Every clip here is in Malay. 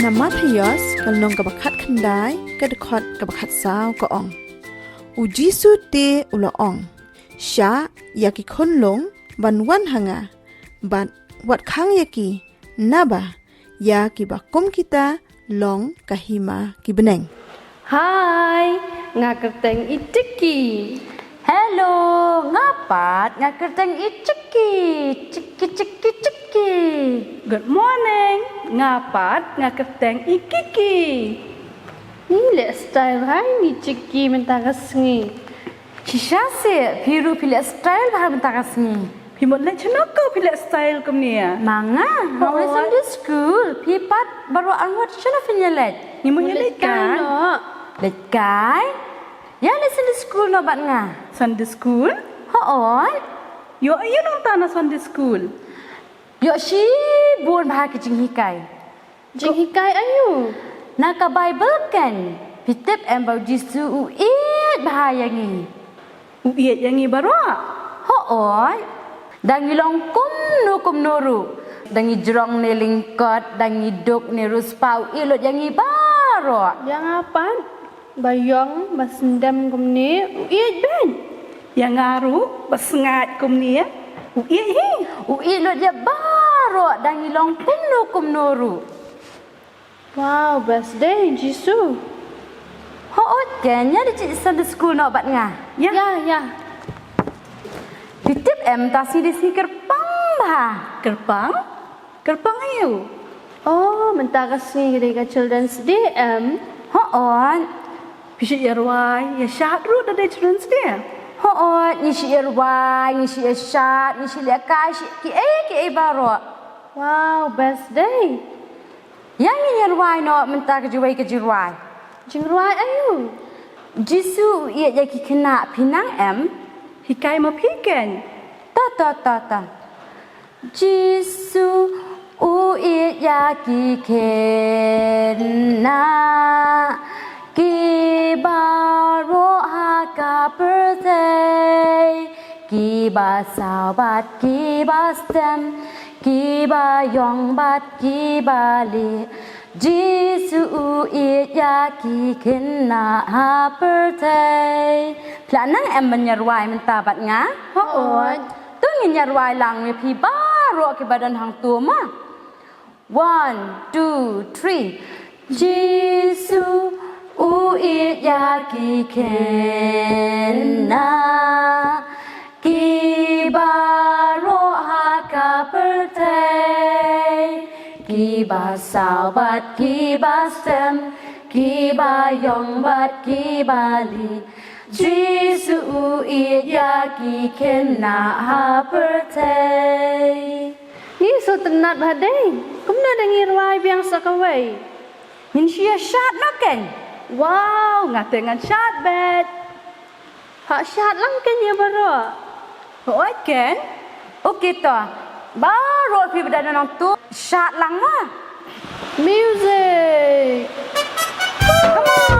Matthias kalnong kabakat khandai kadkhot kabakat saw ka ong ujisu te ula ong sha yaki khonlong banwan hanga ban wat khang yaki naba yaki bakom kita long kahima kibeneng. Hai, ngakerteng itiki. Hello, ngapat ngakerteng itiki. Ciki. Good morning, ngapat ngakerteng ikiki. Ni le style hai ni ciki mentagasngi. Chisase piru pilih style bahar mentakasni. Pimot le chenoko pilih style kumnia. Manga, mau Sunday school. Pipat baru angot chana finyalet. Ni mo yelet kan? Lekai. Ya le Sunday school no bat nga. Sunday school? Hoon. Yo ayo nong tanah Sunday school. Yo si buon bahar ke jinghikai. Jinghikai ayo. Naka Bible kan. Pitip embau jisu uit bahar yangi. Uiet yangi baru. Hoon. Dangi longkum nukum nuru. Dangi jerong ni lingkot. Dangi duk ni ruspau ilot yangi baru. Yang apa? Bayang basendam kumni uiet ben. Yang ngaru basengat kumni ya. Uiet hi. Uiet lot ya baru. Dangi longkum nukum nuru. Wow, birthday Jisu. Hoot kan ya di Sunday school nak bat ngah. Ya. Pitip tasi di sini kerpang bah. Kerpang? Kerpang ayo. Oh, mentakas ni ketika Children's Day Hoot. Pisit yarwai, ya syadru dah Children's Day. Hoot, ngisi irwai, ngisi isyat, ngisi liakai, ki baru. Wow, birthday. Yang ni irwai no mentah kejuai kejirwai. Jingruai ayo. Jisu ia yaki kena pinang Hikai ma piken. Ta. Jisu ia yaki kena ki baro haka birthday ki ba sabat ki ba stem ki ba yong bat ki ba li Jisu yaki kena birthday Planang menyerwai mentabat nga Hoon. Tu menyerwai lang me pi baro ke badan hang tu ma 1 2 3 Jisu yaki kena ki baro haka birthday ki ba sabat ki ba stem ki ba yong bat ki ba li Jisu yaki kena birthday Ni so tenat badai. Kumna dengi ruai biang sakawai. Min sia syat nak kan Wow, ngatengan syat bet. Hak syat lang kan ya baru. Oi kan okey to baru pi badan nang tu syat lang lah Music. come on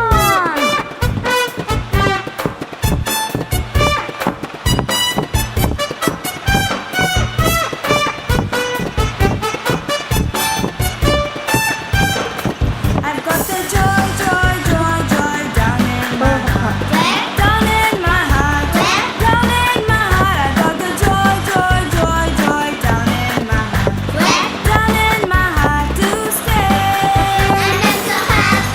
I've got the joy down in my heart. Down in my heart. Down in my heart. I've got the joy down in my heart. Down in my heart to stay. And I'm so happy.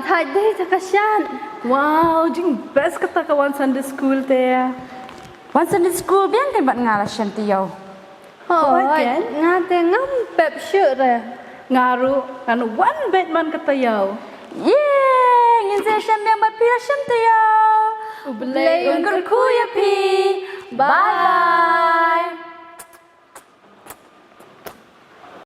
thai deh takasyan. Wow, jing best kata kawan Sunday school teh. วัน Sunday School เบี้ยงกันบัดงานละเชนติโย Oh, ngah teh ngam pep syuk teh. Ngaru kan one bed man kata yau. เย้ยินเสียงเชมเบียงบัดพี่ละเชนติโย Belai คุณครูยาพีบายบาย